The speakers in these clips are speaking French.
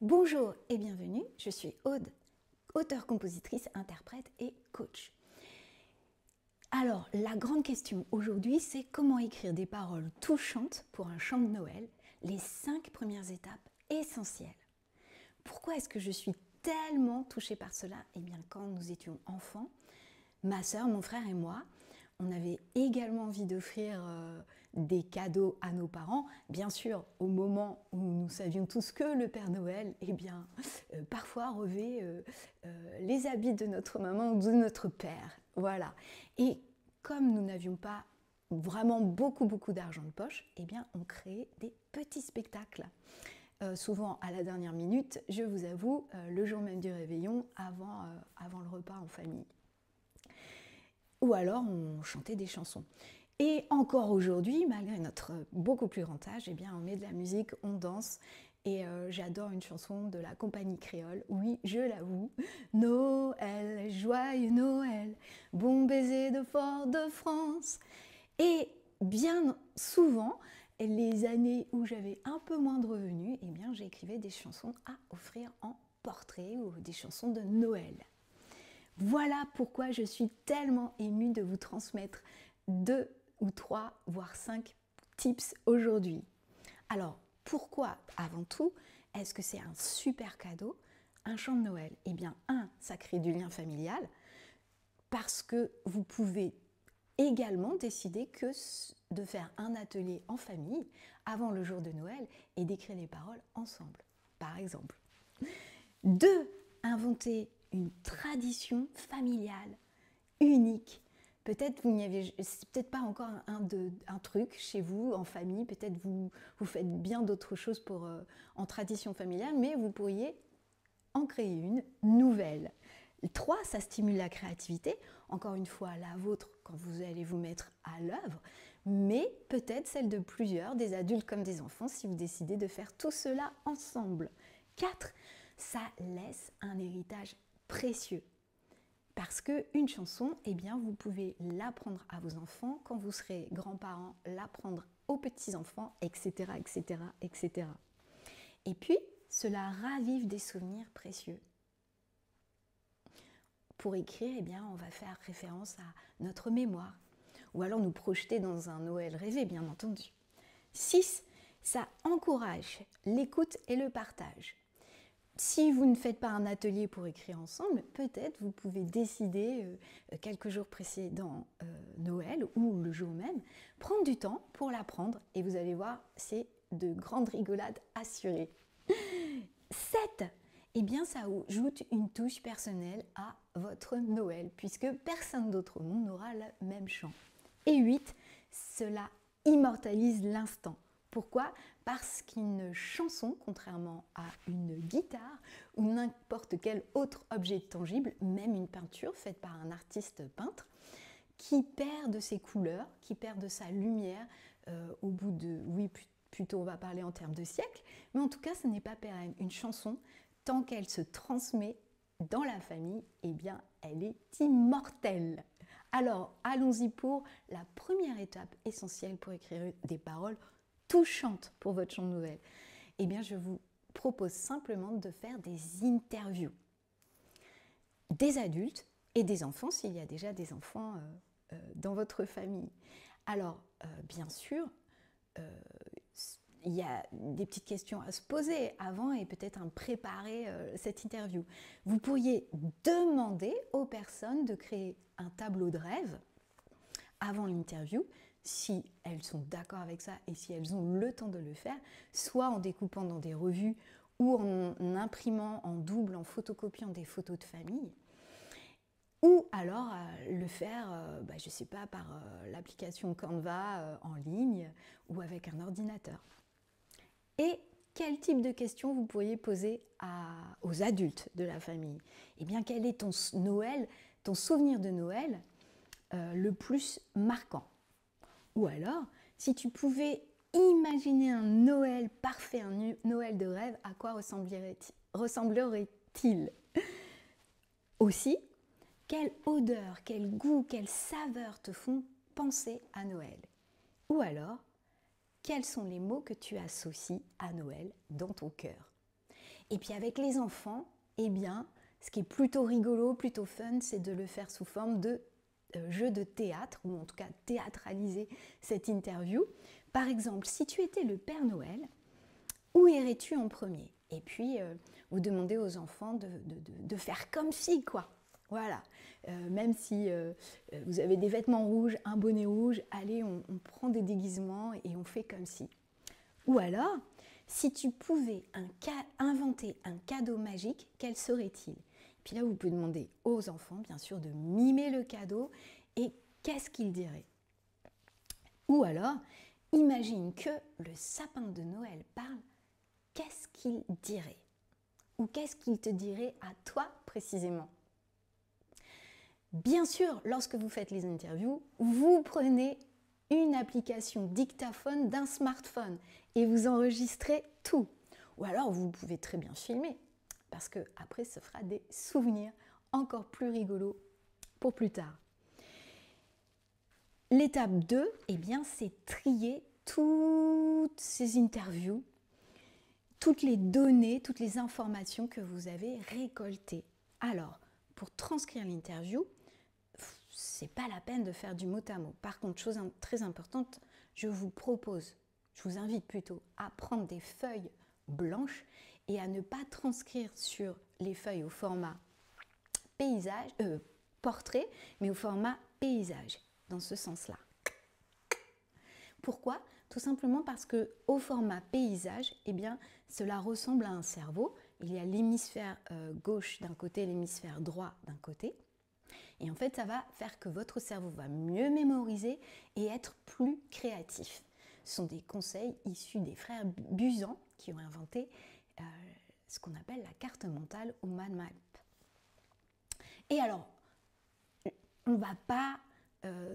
Bonjour et bienvenue, je suis Aude, auteure, compositrice, interprète et coach. Alors, la grande question aujourd'hui, c'est comment écrire des paroles touchantes pour un chant de Noël, les 5 premières étapes essentielles. Pourquoi est-ce que je suis tellement touchée par cela? Eh bien, quand nous étions enfants, ma sœur, mon frère et moi, on avait également envie d'offrir des cadeaux à nos parents. Bien sûr, au moment où nous savions tous que le Père Noël, eh bien, parfois revêt les habits de notre maman ou de notre père. Voilà. Et comme nous n'avions pas vraiment beaucoup d'argent de poche, eh bien, on créait des petits spectacles. Souvent à la dernière minute, je vous avoue, le jour même du réveillon, avant le repas en famille. Ou alors on chantait des chansons. Et encore aujourd'hui, malgré notre beaucoup plus grand âge, eh bien on met de la musique, on danse. Et j'adore une chanson de la compagnie créole, oui, je l'avoue. Noël, joyeux Noël, bon baiser de Fort-de-France. Et bien souvent, les années où j'avais un peu moins de revenus, eh bien j'écrivais des chansons à offrir en portrait ou des chansons de Noël. Voilà pourquoi je suis tellement émue de vous transmettre 2 ou 3, voire 5 tips aujourd'hui. Alors, pourquoi, avant tout, est-ce que c'est un super cadeau, un chant de Noël? Eh bien, ça crée du lien familial, parce que vous pouvez également décider de faire un atelier en famille avant le jour de Noël et d'écrire les paroles ensemble, par exemple. 2, inventer une tradition familiale unique. Peut-être vous n'y avez, c'est peut-être pas encore un truc chez vous en famille. Peut-être vous faites bien d'autres choses en tradition familiale, mais vous pourriez en créer une nouvelle. 3, ça stimule la créativité. Encore une fois, la vôtre quand vous allez vous mettre à l'œuvre, mais peut-être celle de plusieurs, des adultes comme des enfants, si vous décidez de faire tout cela ensemble. 4, ça laisse un héritage précieux. Parce qu'une chanson, eh bien, vous pouvez l'apprendre à vos enfants, quand vous serez grands-parents, l'apprendre aux petits-enfants, etc., etc., etc. Et puis, cela ravive des souvenirs précieux. Pour écrire, eh bien, on va faire référence à notre mémoire, ou alors nous projeter dans un Noël rêvé, bien entendu. 6, ça encourage l'écoute et le partage. Si vous ne faites pas un atelier pour écrire ensemble, peut-être vous pouvez décider quelques jours précédant Noël ou le jour même, prendre du temps pour l'apprendre et vous allez voir, c'est de grandes rigolades assurées. 7, eh bien ça ajoute une touche personnelle à votre Noël puisque personne d'autre au monde n'aura le même chant. Et 8, cela immortalise l'instant. Pourquoi? Parce qu'une chanson, contrairement à une guitare ou n'importe quel autre objet tangible, même une peinture faite par un artiste peintre, qui perd de ses couleurs, qui perd de sa lumière au bout de, oui, plutôt on va parler en termes de siècles, mais en tout cas ce n'est pas pérenne. Une chanson, tant qu'elle se transmet dans la famille, eh bien elle est immortelle. Alors allons-y pour la première étape essentielle pour écrire des paroles touchante pour votre chant de Noël. Eh bien, je vous propose simplement de faire des interviews des adultes et des enfants, s'il y a déjà des enfants dans votre famille. Alors, bien sûr, il y a des petites questions à se poser avant et peut-être à préparer cette interview. Vous pourriez demander aux personnes de créer un tableau de rêve avant l'interview, si elles sont d'accord avec ça et si elles ont le temps de le faire, soit en découpant dans des revues ou en imprimant en double, en photocopiant des photos de famille, ou alors le faire, je ne sais pas, par l'application Canva en ligne ou avec un ordinateur. Et quel type de questions vous pourriez poser aux adultes de la famille? Eh bien, quel est ton Noël, ton souvenir de Noël le plus marquant? Ou alors, si tu pouvais imaginer un Noël parfait, un Noël de rêve, à quoi ressemblerait-il? Aussi, quelle odeur, quel goût, quelle saveur te font penser à Noël? Ou alors, quels sont les mots que tu associes à Noël dans ton cœur? Et puis avec les enfants, eh bien, ce qui est plutôt rigolo, plutôt fun, c'est de le faire sous forme de jeu de théâtre, ou en tout cas théâtraliser cette interview. Par exemple, si tu étais le Père Noël, où irais-tu en premier? Et puis, vous demandez aux enfants de faire comme si, quoi. Voilà. Même si vous avez des vêtements rouges, un bonnet rouge, allez, on prend des déguisements et on fait comme si. Ou alors, si tu pouvais inventer un cadeau magique, quel serait-il? Puis là, vous pouvez demander aux enfants, bien sûr, de mimer le cadeau et qu'est-ce qu'ils diraient? Ou alors, imagine que le sapin de Noël parle, qu'est-ce qu'il dirait? Ou qu'est-ce qu'il te dirait à toi précisément? Bien sûr, lorsque vous faites les interviews, vous prenez une application dictaphone d'un smartphone et vous enregistrez tout. Ou alors, vous pouvez très bien filmer, parce que après, ce fera des souvenirs encore plus rigolos pour plus tard. L'étape 2, eh bien, c'est trier toutes ces interviews, toutes les données, toutes les informations que vous avez récoltées. Alors, pour transcrire l'interview, c'est pas la peine de faire du mot à mot. Par contre, chose très importante, je vous invite plutôt à prendre des feuilles blanches et à ne pas transcrire sur les feuilles au format portrait, mais au format paysage, dans ce sens-là. Pourquoi? Tout simplement parce que au format paysage, eh bien, cela ressemble à un cerveau. Il y a l'hémisphère gauche d'un côté et l'hémisphère droit d'un côté. Et en fait, ça va faire que votre cerveau va mieux mémoriser et être plus créatif. Ce sont des conseils issus des frères Buzan qui ont inventé ce qu'on appelle la carte mentale ou mind map. Et alors, on ne va pas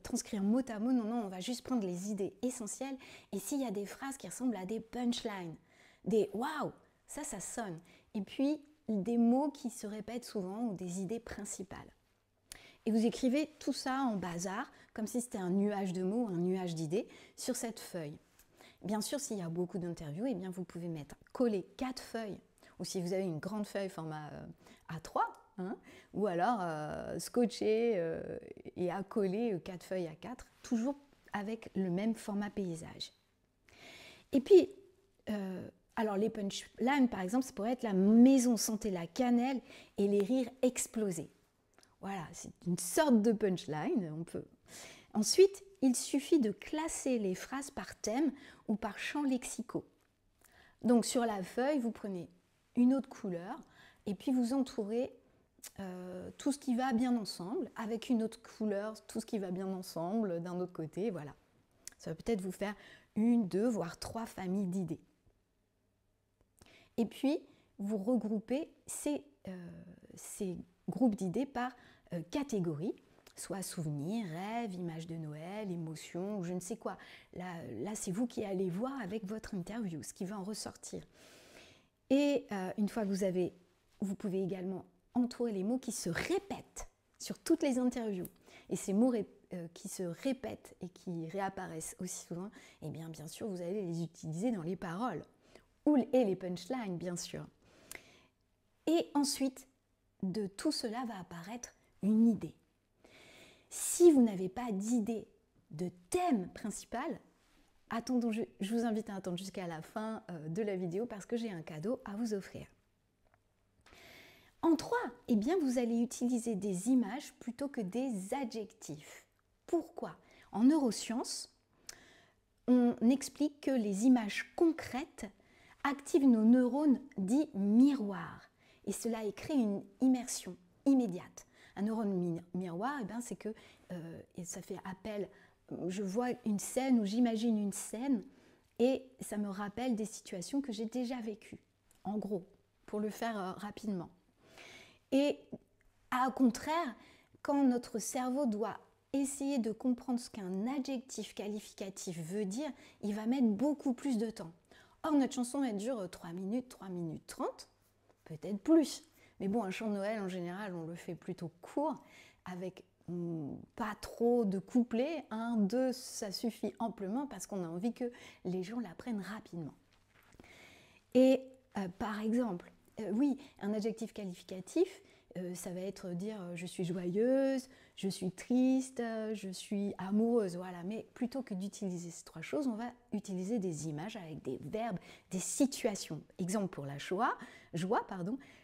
transcrire mot à mot, non, on va juste prendre les idées essentielles. Et s'il y a des phrases qui ressemblent à des punchlines, des waouh, ça sonne. Et puis, des mots qui se répètent souvent ou des idées principales. Et vous écrivez tout ça en bazar, comme si c'était un nuage de mots, un nuage d'idées, sur cette feuille. Bien sûr, s'il y a beaucoup d'interviews, eh bien, vous pouvez coller 4 feuilles, ou si vous avez une grande feuille format A3, ou alors scotcher et accoler 4 feuilles A4, toujours avec le même format paysage. Et puis, alors les punchlines, par exemple, ça pourrait être la maison sentait la cannelle et les rires explosés. Voilà, c'est une sorte de punchline. Ensuite, il suffit de classer les phrases par thème ou par champ lexicaux. Donc sur la feuille, vous prenez une autre couleur et puis vous entourez tout ce qui va bien ensemble avec une autre couleur, tout ce qui va bien ensemble d'un autre côté. Voilà. Ça va peut-être vous faire 1, 2, voire 3 familles d'idées. Et puis, vous regroupez ces groupes d'idées par catégories, soit souvenirs, rêves, images de Noël, émotions, ou je ne sais quoi. Là c'est vous qui allez voir avec votre interview, ce qui va en ressortir. Et une fois que vous pouvez également entourer les mots qui se répètent sur toutes les interviews. Et ces mots qui se répètent et qui réapparaissent aussi souvent, eh bien sûr, vous allez les utiliser dans les paroles et les punchlines, bien sûr. Et ensuite, de tout cela va apparaître une idée. Si vous n'avez pas d'idée de thème principal, je vous invite à attendre jusqu'à la fin de la vidéo parce que j'ai un cadeau à vous offrir. En 3, eh bien, vous allez utiliser des images plutôt que des adjectifs. Pourquoi? En neurosciences, on explique que les images concrètes activent nos neurones dits miroirs et cela crée une immersion immédiate. Un neurone miroir, eh bien, c'est que ça fait appel, je vois une scène ou j'imagine une scène et ça me rappelle des situations que j'ai déjà vécues, en gros, pour le faire rapidement. Et au contraire, quand notre cerveau doit essayer de comprendre ce qu'un adjectif qualificatif veut dire, il va mettre beaucoup plus de temps. Or, notre chanson, elle dure 3 minutes 30, peut-être plus. Mais bon, un chant de Noël, en général, on le fait plutôt court, avec pas trop de couplets. 1, 2, ça suffit amplement parce qu'on a envie que les gens l'apprennent rapidement. Et par exemple, Oui, un adjectif qualificatif, ça va être dire je suis joyeuse, je suis triste, je suis amoureuse, voilà. Mais plutôt que d'utiliser ces trois choses, on va utiliser des images avec des verbes, des situations. Exemple pour la joie,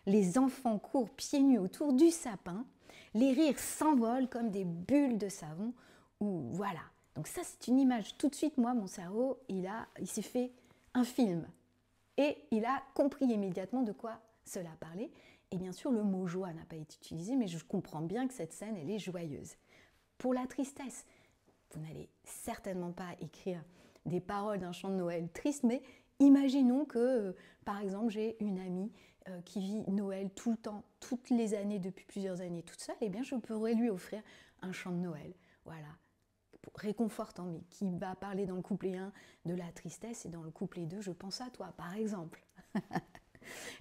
les enfants courent pieds nus autour du sapin, les rires s'envolent comme des bulles de savon, ou voilà. Donc ça, c'est une image. Tout de suite, moi, mon cerveau, il s'est fait un film. Et il a compris immédiatement de quoi cela parlait. Et bien sûr, le mot joie n'a pas été utilisé, mais je comprends bien que cette scène, elle est joyeuse. Pour la tristesse, vous n'allez certainement pas écrire des paroles d'un chant de Noël triste, mais imaginons que, par exemple, j'ai une amie qui vit Noël tout le temps, toutes les années, depuis plusieurs années, toute seule, et bien je pourrais lui offrir un chant de Noël. Voilà, réconfortant, mais qui va parler dans le couplet 1 de la tristesse et dans le couplet 2, je pense à toi, par exemple.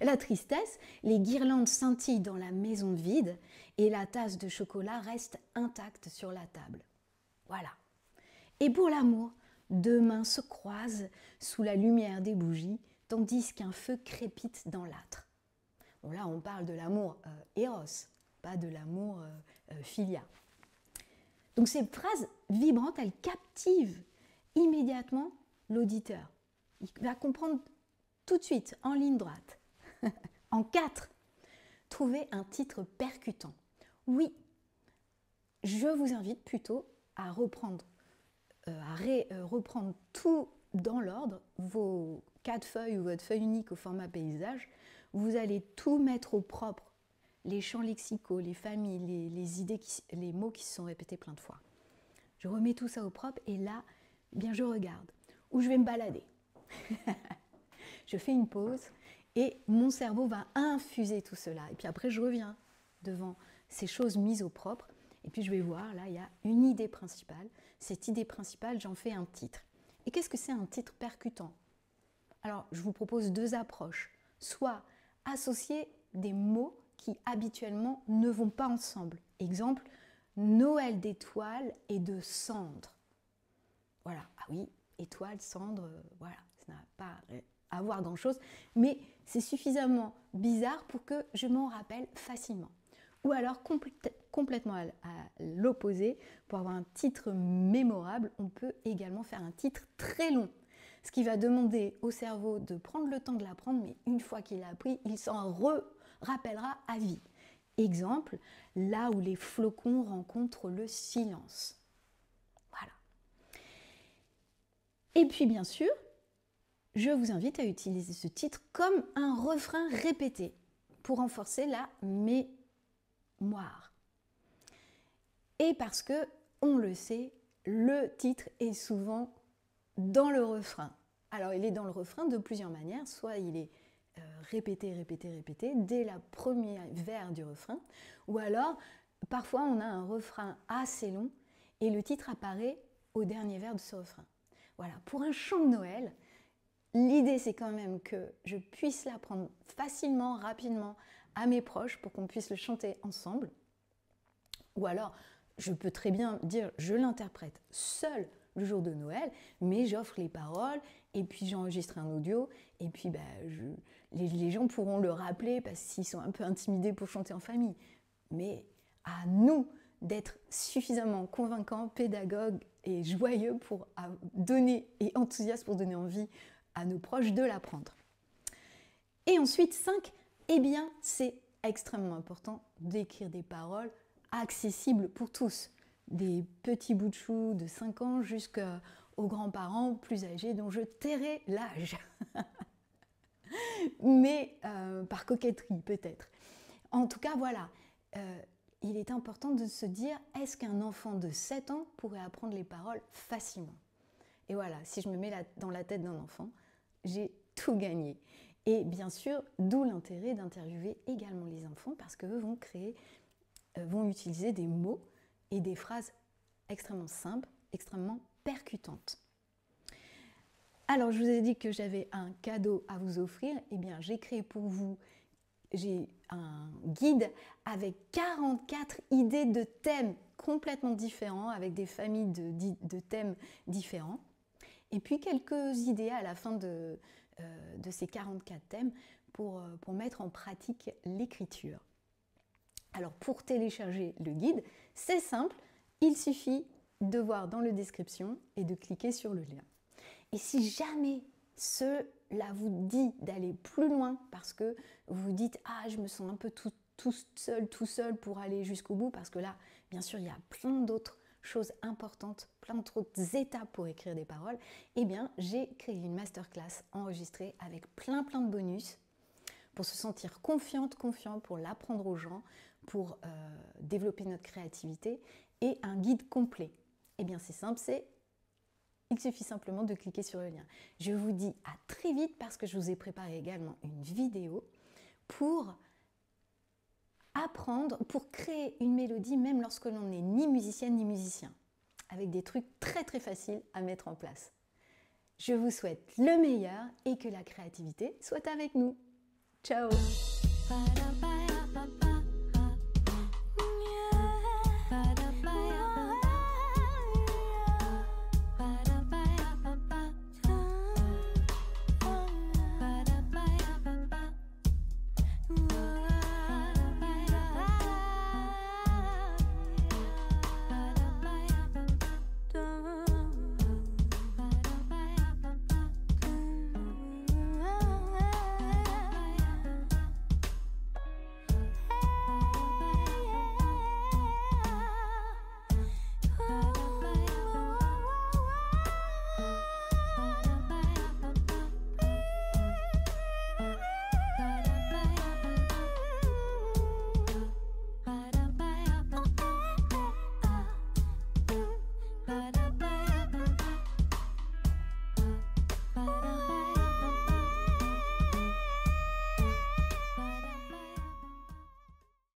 La tristesse, les guirlandes scintillent dans la maison vide et la tasse de chocolat reste intacte sur la table. Voilà. Et pour l'amour, deux mains se croisent sous la lumière des bougies, tandis qu'un feu crépite dans l'âtre. Bon, là, on parle de l'amour éros, pas de l'amour philia. Donc ces phrases vibrantes, elles captivent immédiatement l'auditeur. Il va comprendre tout de suite, en ligne droite. En 4, trouver un titre percutant. Oui, je vous invite plutôt à reprendre tout dans l'ordre, vos 4 feuilles ou votre feuille unique au format paysage. Vous allez tout mettre au propre, les champs lexicaux, les familles, les idées, les mots qui se sont répétés plein de fois. Je remets tout ça au propre et là, eh bien je regarde, ou je vais me balader. Je fais une pause et mon cerveau va infuser tout cela. Et puis après, je reviens devant ces choses mises au propre et puis je vais voir, là, il y a une idée principale. Cette idée principale, j'en fais un titre. Et qu'est-ce que c'est un titre percutant? Alors, je vous propose 2 approches. Soit associer des mots qui habituellement ne vont pas ensemble. Exemple, Noël d'étoiles et de cendres. Voilà, ah oui, étoiles, cendres, voilà, ça n'a pas à voir grand-chose, mais c'est suffisamment bizarre pour que je m'en rappelle facilement. Ou alors, complètement à l'opposé, pour avoir un titre mémorable, on peut également faire un titre très long. Ce qui va demander au cerveau de prendre le temps de l'apprendre, mais une fois qu'il l'a appris, il s'en rappellera à vie. Exemple, là où les flocons rencontrent le silence. Voilà. Et puis bien sûr, je vous invite à utiliser ce titre comme un refrain répété pour renforcer la mémoire. Et parce que, on le sait, le titre est souvent dans le refrain. Alors, il est dans le refrain de plusieurs manières. Soit il est répété dès la première vers du refrain, ou alors, parfois, on a un refrain assez long et le titre apparaît au dernier vers de ce refrain. Voilà, pour un chant de Noël, l'idée, c'est quand même que je puisse l'apprendre facilement, rapidement à mes proches pour qu'on puisse le chanter ensemble. Ou alors, je peux très bien dire, je l'interprète seul le jour de Noël, mais j'offre les paroles et puis j'enregistre un audio et puis les gens pourront le rappeler parce qu'ils sont un peu intimidés pour chanter en famille. Mais à nous d'être suffisamment convaincants, pédagogues et joyeux pour donner et enthousiastes pour donner envie à nos proches de l'apprendre. Et ensuite, 5, eh bien, c'est extrêmement important d'écrire des paroles accessibles pour tous. Des petits bouts de chou de 5 ans jusqu'aux grands-parents plus âgés dont je tairai l'âge. Mais par coquetterie peut-être. En tout cas, voilà. Il est important de se dire, est-ce qu'un enfant de 7 ans pourrait apprendre les paroles facilement? Et voilà, si je me mets dans la tête d'un enfant, j'ai tout gagné. Et bien sûr, d'où l'intérêt d'interviewer également les enfants parce qu'eux vont utiliser des mots et des phrases extrêmement simples, extrêmement percutantes. Alors, je vous ai dit que j'avais un cadeau à vous offrir. Eh bien, j'ai créé pour vous, j'ai un guide avec 44 idées de thèmes complètement différents, avec des familles de thèmes différents. Et puis quelques idées à la fin de ces 44 thèmes pour mettre en pratique l'écriture. Alors pour télécharger le guide, c'est simple, il suffit de voir dans la description et de cliquer sur le lien. Et si jamais cela vous dit d'aller plus loin parce que vous vous dites « Ah, je me sens un peu tout seul pour aller jusqu'au bout » parce que là, bien sûr, il y a plein d'autres choses importantes, plein d'autres étapes pour écrire des paroles, eh bien, j'ai créé une masterclass enregistrée avec plein de bonus pour se sentir confiant pour l'apprendre aux gens, pour développer notre créativité et un guide complet. Eh bien, c'est simple, il suffit simplement de cliquer sur le lien. Je vous dis à très vite parce que je vous ai préparé également une vidéo pour apprendre, pour créer une mélodie même lorsque l'on n'est ni musicienne ni musicien, avec des trucs très faciles à mettre en place. Je vous souhaite le meilleur et que la créativité soit avec nous. Ciao!